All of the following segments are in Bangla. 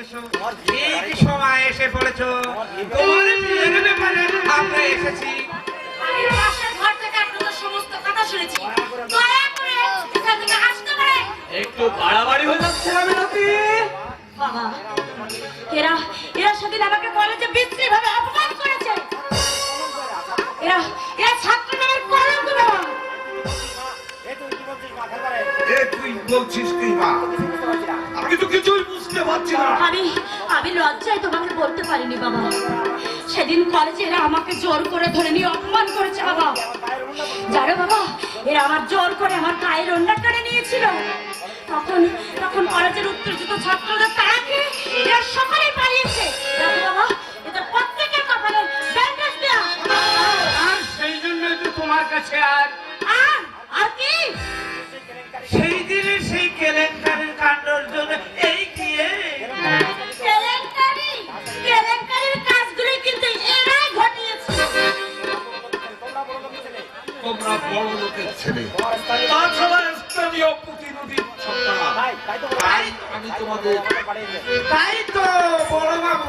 এসো ঠিক সময় এসে পড়েছো। তোমার বিয়ের ব্যাপারে আমরা এসেছি। আমি পাশের ঘর থেকে আপনাদের সমস্ত কথা শুনেছি। দয়া করে এখান থেকে আসতে পারেন। একটু বাড়াবাড়ি হয়ে যাচ্ছে না মিনতি? বাবা, এরা এরা সেদিন আমাকে কলেজে বিশ্রীভাবে অপমান করেছে। এরা এরা ছাত্রদের কলঙ্ক বাবা। তুই বলছিস কি মা? আমি তো কিছুই বুঝতে পারছি না। আমি লজ্জায় তোমাকে বলতে পারিনি বাবা। সেদিন কলেজে এরা আমাকে জোর করে ধরে নিয়ে অপমান করেছে বাবা। জানো বাবা, এরা আমার জোর করে আমার গায়ের ওড়না টেনে নিয়েছিল। তখন কলেজের উত্তেজিত ছাত্রদের তাড়াকে এরা সকালে পালিয়েছে। জানো বাবা, এদের প্রত্যেকের কপালে ব্যান্ডেজ দেয়া। আর সেই জন্যই তো তোমার কাছে আর কি? সেই দিনে সেই কেলেঙ্কারির কাণ্ডর জন্য এই গিয়ে কেলেঙ্কারির কাজগুলি কিন্তু এরাই ঘটিয়েছে। তোমরা বড় লোকের ছেলে, তাছাড়া স্থানীয় প্রতিনিধির সন্তান। তাই আমি তোমাদের তাই তো বড় বাবু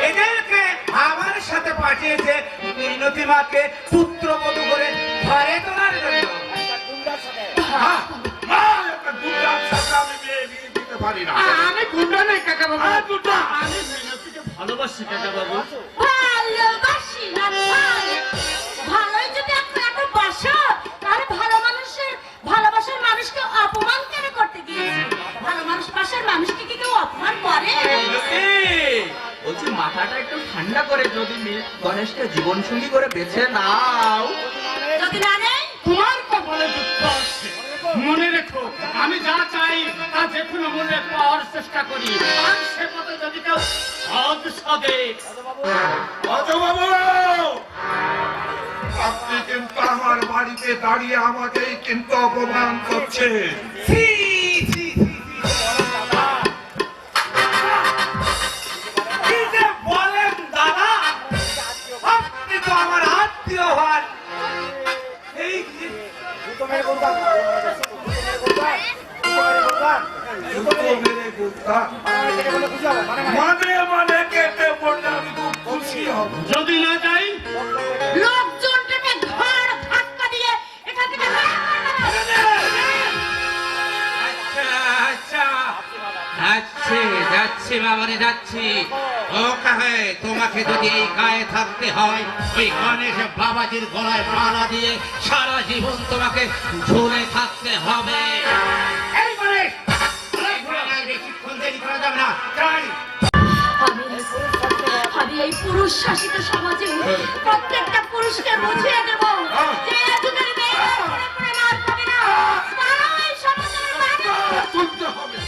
এদেরকে আমার সাথে পাঠিয়েছে মিনতি মাকে পুত্রবধূ করে ঘরে তোলার জন্য। আমি গুন্ডা নাই কাকা বাবু। আমি মিনতিকে ভালোবাসি কাকা বাবু। ভালোবাসি না ভালোই যদি এত বাসো, তাহলে ভালোবাসার মানুষকে অপমান কেন করতে গিয়েছে? ভালো মানুষ পাশের মানুষকে কি কেউ অপমান করে? বলছি মাথাটা একটু ঠান্ডা করে যদি গণেশকে জীবন সঙ্গী করে বেছে নাও। যদি না নেই তোমার কপালে দুঃখ আছে। মনে রেখো, আমি যা চাই তা যে কোনো মূল্যে পাওয়ার চেষ্টা করি। আর সে পথে যদি কেউ সদ সদে আপনি কিন্তু আমার বাড়িতে দাঁড়িয়ে আমাকেই কিন্তু অপমান করছে। কি যে বলেন দাদা, আপনি তো আমার আত্মীয় হন। এই জুতো মেরে গুলতাম। মানে কেটে পড়লে আমি খুব খুশি হব। যদি না যাই লোকজনটাকে ঘাড় ধাক্কা দিয়ে এখান থেকে যাচ্ছি বাবারে যাচ্ছি। তোমাকে যদি এই গায়ে থাকতে হয়, ওই গণেশ বাবাজির গলায় মালা দিয়ে সারা জীবন তোমাকে ঝুলে থাকতে হবে। এই গণেশ, বেশিক্ষণ দেরি করা যাবে না। আমি এই পুরুষ শাসিত সমাজে প্রত্যেকটা পুরুষকে বুঝিয়ে দেব যে এ যুগের মেয়েরা পড়ে পড়ে মার খাবে না। তারাও এই সমাজের মানুষ। তুলতে হবে।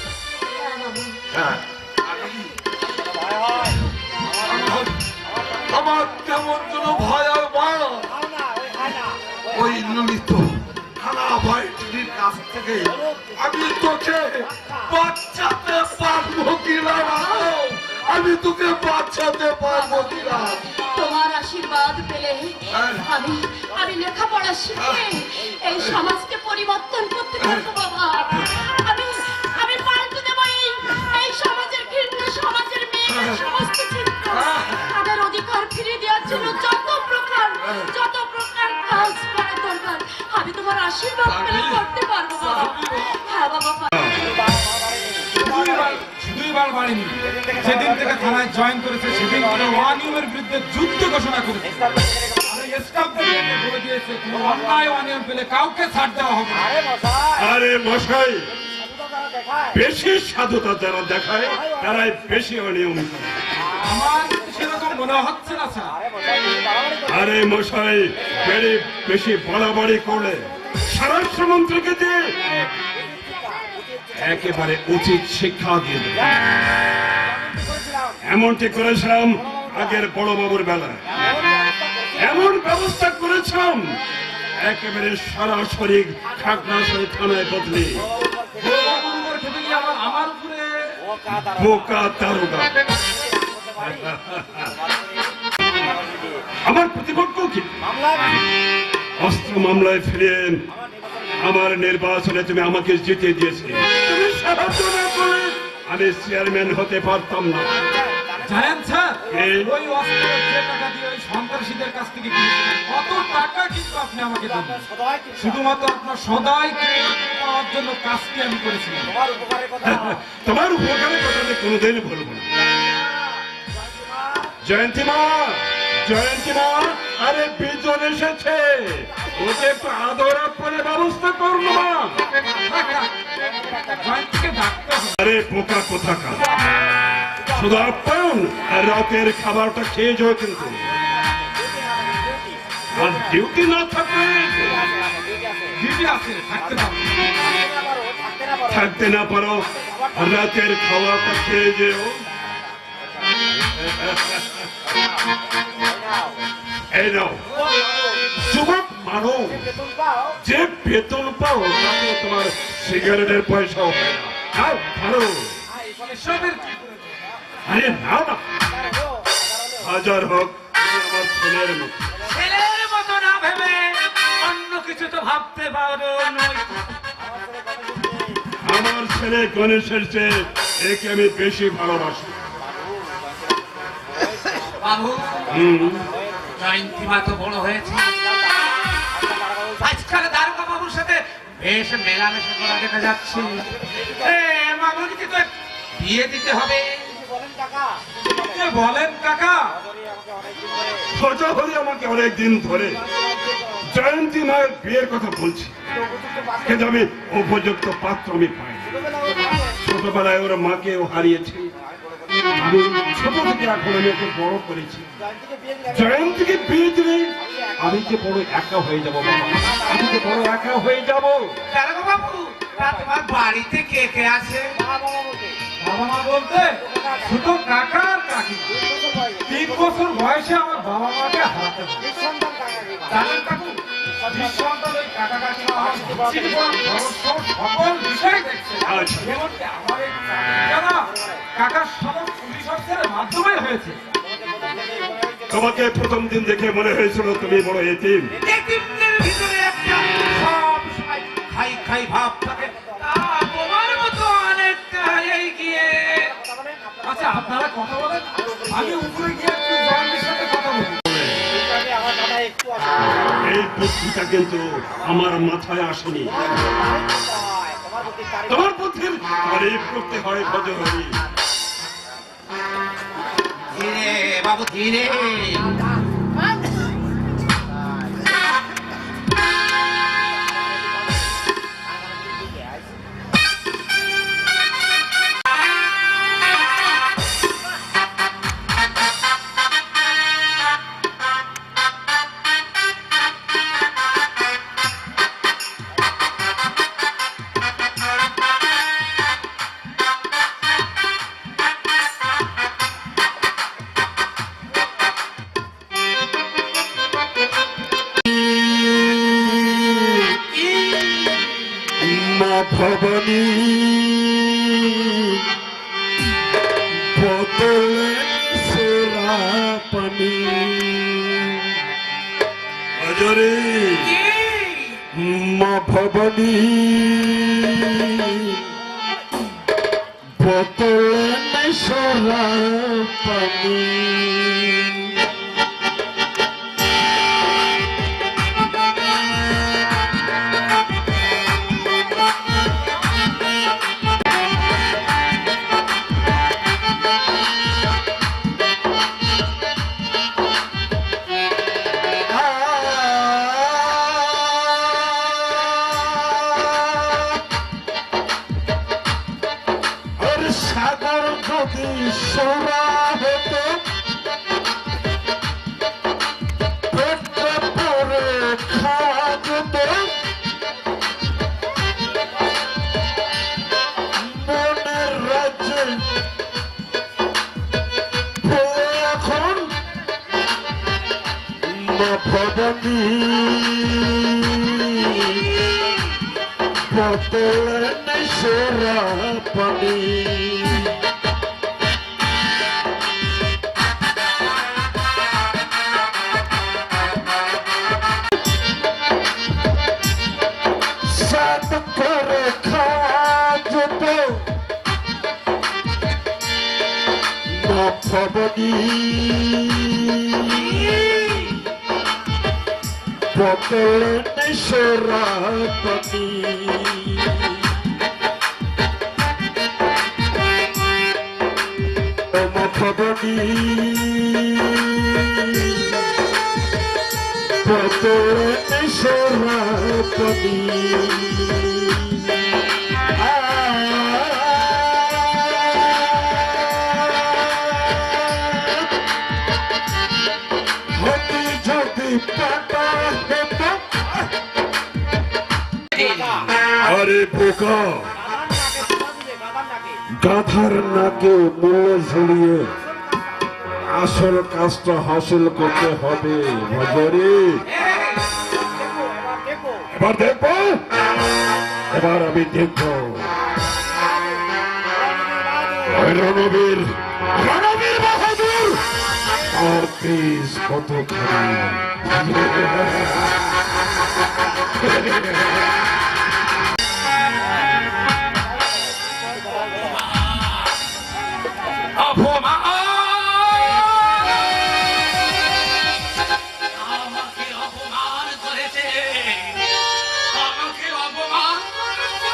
আমার তেমন কোন ভয় আর ভয় ওই ললিত থানা ভাইটির কাছ থেকে আমি তোকে বাচ্চাতে পারবো কিনা? আমি তোকে বাচ্চাতে পারবো কিনা? তোমার আশীর্বাদ পেলে আমি লেখাপড়া শিখে এই সমাজকে পরিবর্তন করতে পারবো বাবা। আমি পাল্টে দেবো এই সমাজের ঘৃণ্য সমাজের মেয়েদের সমস্ত চিন্তা। তাদের অধিকার ফিরিয়ে দেওয়ার জন্য যত প্রকার কাজ করা দরকার আমি তোমার আশীর্বাদ পেলে করতে পারবো বাবা। হ্যাঁ বাবা। দুইবার বাড়িনি। যেদিন থেকে থানায় জয়েন করেছে সেদিন থেকে অনিয়মের বিরুদ্ধে যুদ্ধ ঘোষণা করেছে। বলে দিয়েছে কোনো অন্যায় অনিয়ম পেলে কাউকে ছাড় দেওয়া হবে। আরে মশাই, বেশি সাধুতা যারা দেখায় তারাই বেশি অনিয়ম। আমার সেরকম মনে হচ্ছে না স্যার। আরে মশাই, বেশি বাড়াবাড়ি করলে স্বরাষ্ট্রমন্ত্রীকে দিয়ে একেবারে উচিত শিক্ষা দিয়ে দেবে। এমনটি করেছিলাম আগের বড় বাবুর বেলা, এমন ব্যবস্থা করেছিলাম একেবারে সরাসরি খাগড়াছড়ি থানায় বদলে আমার উপরে বোকা দারোগা। আমার প্রতিপক্ষ কি অস্ত্র মামলায় ফিরিয়ে আমার নির্বাচনে তুমি আমাকে জিতিয়ে দিয়েছে। তুমি সাহায্য না করে আমি চেয়ারম্যান হতে পারতাম না। জানেন স্যার, এই? ওই অস্ত্র যে টাকা দিয়ে ওই সন্ত্রাসীদের কাছ থেকে কিনেছিলেন, কত টাকা কিন্তু আপনি আমাকে দেন। শুধুমাত্র আপনার সদাই পাওয়ার জন্য কাজটি আমি করেছিলাম। তোমার উপকারের কথা আমি কোনোদিন বলবো না। জয়ন্তী মা, জয়ন্তী মা, আরে বিজন এসেছে, ওকে একটু আদর করে ব্যবস্থা করলো মা। জয়ন্তীকে ডাকতে হবে। আরে পোকা কোথাকার, শুধু আপ্যায়ন আর রাতের খাবারটা খেয়ে যাও কিন্তু। আর ডিউটি না থাকলে ডিউটি আছে, থাকতে পারবে। থাকতে না পারো, রাতের খাবারটা খেয়ে যেও। এই নাও, যুবক মানুষ যে বেতন পাও তাতে তোমার সিগারেটের পয়সাও হয় না। নাও, ধরো। এসবের কি করে? আরে নাও না, হাজার হোক তুমি আমার ছেলের মতো। ছেলের মতো না ভেবে অন্য কিছু তো ভাবতে পারো নই। আমার ছেলে গণেশের চেয়ে একে আমি বেশি ভালোবাসি। বাবু, হুম, জয়ন্তী মা তো বড় হয়েছে, আজকাল দারোগা বাবুর সাথে বেশ মেলামেশা করা দেখা যাচ্ছে। মামুনিকে তো বিয়ে দিতে হবে। কে বলেন কাকা? খোঁজা হলে আমাকে অনেকদিন ধরে জয়ন্তী মায়ের বিয়ের কথা বলছি, কিন্তু আমি উপযুক্ত পাত্র আমি পাই। ছোটবেলায় ওর মাকেও হারিয়েছি, আমি ছোট থেকে এখন আমি ওকে বড় করেছি। জয়ন্তীকে বিয়ে দিলে আমি যে বড় একা হয়ে যাব বাবা, আমি যে বড় একা হয়ে যাব। দারোগা বাবু, তা তোমার বাড়িতে কে কে আছে? বাবা মা বলতে শুধু কাকা আর কাকিমা। 3 বছর বয়সে আমার বাবা মাকে হারাতে হয়। জানেন কাকু, নিঃসন্তান ওই কাকা কাকিমা আমার জীবন ভরসা সকল বিষয় দেখছে। আচ্ছা। এমনকি আমার এই চাকরিটা না কাকার সমস্ত পুলিশ অফিসারের মাধ্যমে হয়েছে। তোমাকে প্রথম দিন দেখে মনে হয়েছিল তুমি বড় এতিম। এতিমদের ভিতরে একটা সব সময় খাই খাই ভাব থাকে, তা তোমার মতো অনেকটা এগিয়ে। আচ্ছা, আপনারা কথা বলেন, আমি উপরে গিয়ে একটু জয়েন্টের সাথে কথা বলি। এই বুদ্ধিটা কিন্তু আমার মাথায় আসেনি। তোমার বুদ্ধির তারিফ করতে হয় ভজহরি। ধীরে বাবু, ধীরে। মা ভবানী বোতলে সেরা পানি। অজরে মা ভবানী বোতলে সেরা পানি। সাগর যদি সোনা হতো, পেটে পরে খাওয়া যেত, মনের রাজ্যে এখন মা ভবানী বোতলে সেরা পানি। সাত করে খাওয়া যেত, ভবনী পতলে সরাপতি ভবনী পতলে সরাপতি আরে বোকা গাধার নাকে মূল্য ঝুলিয়ে আসল কাজটা হাসিল করতে হবে ভজরে এবার দেখবো এবার আমি দেখবো রণবীর বাহাদুর আর তেজ কতখানি আমাকে অপমান করেছে, আমাকে অপমান করেছে।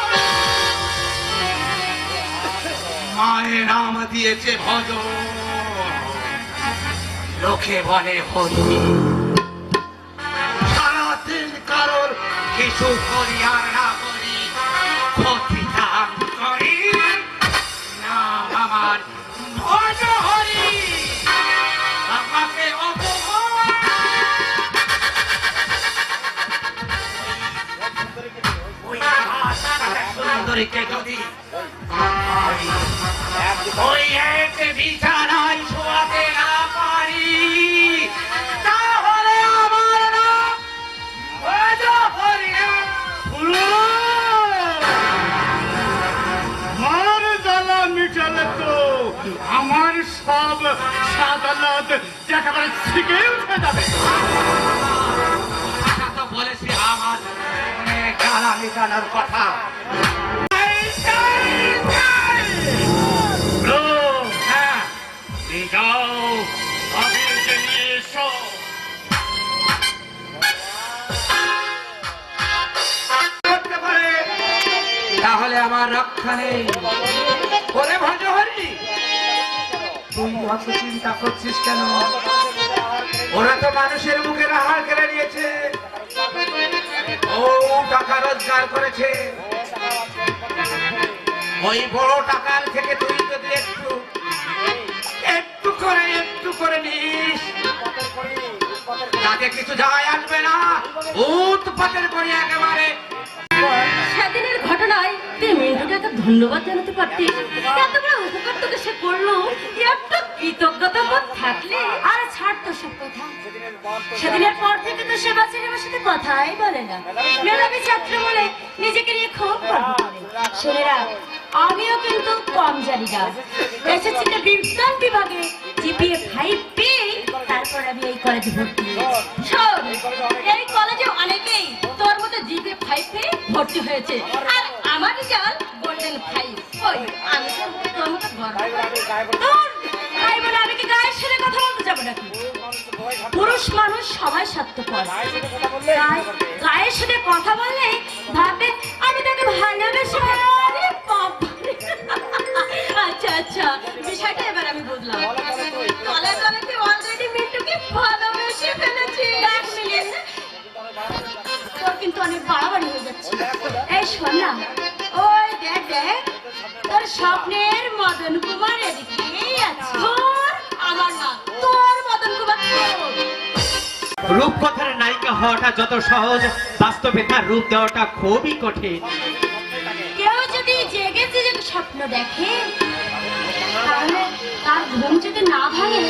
মায়ের নাম দিয়েছে ভজ, লোকে বলে হরি। সারাদিন কারোর কিছু করি আর না করি, ক্ষতি করি নাম আমার ভজ হরি। আমাকে সুন্দরীকে যদি ওই এক বিছানায় শোয়াতে না পারি, তাহলে আমার নাম ভজ হরি না। আমার জ্বালা মিটালে তো আমার সব সাদালত একেবারে ছিকে উঠে যাবে। কথা তো বলেছি আমার অনেক জ্বালা মেটানোর কথা। হ্যাঁ, যাও আবিরকে নিয়ে এসো। করতে পারে, তাহলে আমার রক্ষা নেই। ওরে ভজহরি, তুই অত চিন্তা করছিস কেন? ওরা তো মানুষের মুখে আহার কেড়ে নিয়েছে, ও টাকা রোজগার করেছে। ওই বড় টাকার থেকে তুই যদি একটু একটু করে নিস, তাতে কিছু যায় আসবে না। উৎপাতের করি একেবারে। সেদিনের ঘটনায় তুই মিন্টুকে এত ধন্যবাদ জানাতে পারতিস। এত বড় উপকার তোকে সে করলো, একটু কৃতজ্ঞতা বোধ থাকলে। আর ছাড় তো সব কথা, সেদিনের পর থেকে তো সে বাচ্চার আমার সাথে কথাই বলে না। মেধাবী ছাত্র বলে নিজেকে নিয়ে খুব গর্ব করে। ছেলেরা, আমিও কিন্তু কম জানি না। এসেছি যে বিজ্ঞান বিভাগে জিপিএ 5 পেয়ে তারপর আমি এই কলেজে ভর্তি হয়েছি। শোন, এই কলেজে অনেকেই তোর মতো জিপিএ 5 পেয়ে ভর্তি হয়েছে, আর আমার রেজাল্ট গোল্ডেন 5। ওই আমি তো তোর মতো গর্ব তোর তাই বলে আমি কি গায়ের সাথে কথা বলতে যাবো নাকি? পুরুষ মানুষ সবাই স্বার্থপর, তাই গায়ের সাথে কথা বললে ভাববে আমি তাকে ভালোবেসে। আরে বাবারে। আচ্ছা আচ্ছা, বিষয়টা এবার আমি বুঝলাম। তলে তলে তুই অলরেডি মিন্টুকে ভালোবেসে ফেলেছিস। এক মিনিট, তোর কিন্তু অনেক বাড়াবাড়ি হয়ে যাচ্ছে। এই শোন না, ওই দেখ দেখ, তোর স্বপ্নের মদন কুমার এদিকেই আছে। তোর আমার না, তোর মদন কুমার তোর। রূপকথার নায়িকা হওয়াটা যত সহজ, বাস্তবে তার রূপ দেওয়াটা খুবই কঠিন। কেউ যদি জেগে জেগে স্বপ্ন দেখে, তাহলে তার ঘুম যদি না ভাঙে,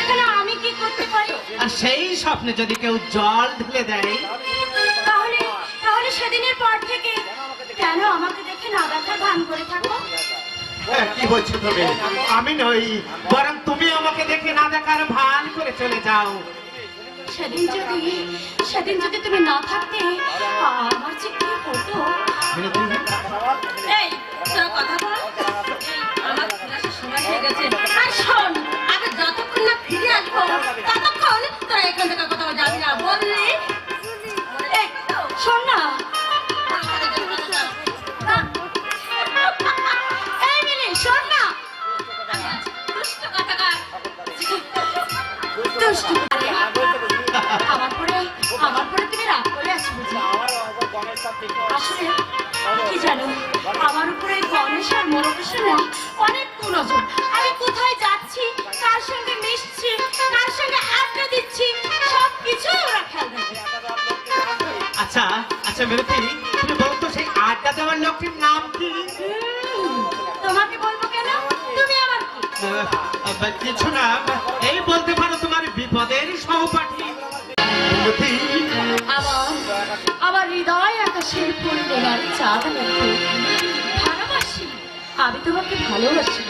এখানে আমি কি করতে পারি? আর সেই স্বপ্নে যদি কেউ জল ঢেলে দেয়, তাহলে তাহলে সেদিনের পর থেকে কেন আমাকে দেখে না দেখার ভান করে থাকো? কি বলছো তুমি? আমি নই, বরং তুমি আমাকে দেখে না দেখার ভান করে চলে যাও। সেদিন যদি তুমি না থাকতে, আমার যে কি হতো। এই তোরা কথা বল, আমার ক্লাসের সময় হয়ে গেছে। আর শোন, দুষ্টু করে। আমার পরে তুমি রাগ করে আছো বুঝি? আসলে কি জানো, আমার উপরে গণেশ আর মনোকেশের না অনেক কুনজর। আমি কোথায় যাচ্ছি, কার সঙ্গে মিশছি, কার সঙ্গে আড্ডা দিচ্ছি, সব কিছু ওরা খেয়াল রাখে। আচ্ছা আচ্ছা মিনতি, তুমি বলো তো সেই আড্ডা দেওয়ার লোকটির নাম কি? তোমাকে বলবো কেন? তুমি আমার কি? কিছু না, এই বলতে পারো তোমার বিপদের সহপাঠী। মিনতি, আমার হৃদয় আকাশের পূর্ণিমার চাঁদ দেখো, ভালোবাসি, আমি তোমাকে ভালোবাসি।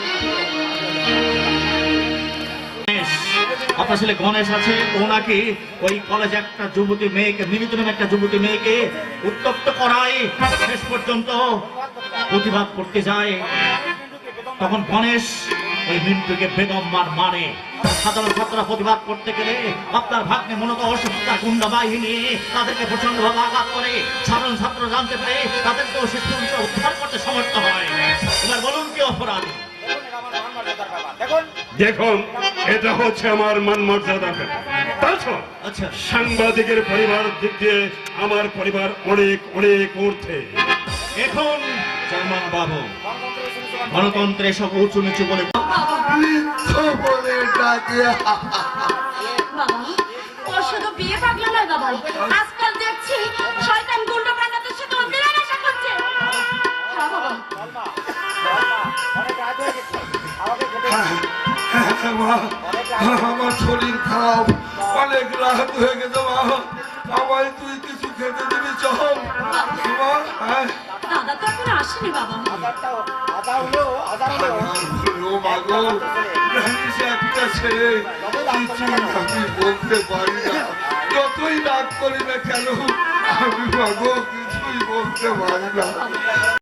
আসলে গণেশ আছে, ওনাকে ওই কলেজে একটা যুবতী মেয়েকে, মিমিত নামে একটা যুবতী মেয়েকে উত্তপ্ত করায়, শেষ পর্যন্ত প্রতিবাদ করতে যায়। তখন গণেশ ওই মিন্টুকে বেদম মানে। সাধারণ ছাত্ররা প্রতিবাদ করতে গেলে আপনার ভাগ্নে মূলত অসুস্থ গুন্ডা বাহিনী তাদেরকে প্রচন্ডভাবে আঘাত করে। সাধারণ ছাত্র জানতে পারে, তাদেরকেও শেষ পর্যন্ত উদ্ধার করতে সমর্থ হয়। এবার বলুন কি অপরাধ? দেখুন, এটা হচ্ছে আমার মান মর্যাদার ব্যাপার। তাছাড়া আচ্ছা, সাংবাদিকের পরিবার দিক দিয়ে আমার পরিবার অনেক অনেক ঊর্ধ্বে। এখন চেয়ারম্যান বাবু গণতন্ত্রে সব উঁচু নিচু বলে বলে ডাকে বাবা, ওর শুধু বিয়ে পাগলা নয় বাবা, আজকাল দেখছি শয়তান গুন্ডা প্রাণাদের সাথে ও মেলামেশা করছে। হ্যাঁ বাবা, আমার শরীর খারাপ, অনেক রাত হয়ে গেছে মা। আমায় তুই কিছু খেতে দিবি চল মা। দাদা তো এখন আসেনি বাবা। একটা ছেলে, কিছুই আমি বলতে পারি না। যতই রাগ করি না কেন, আমি মাগো কিছুই বলতে পারি না।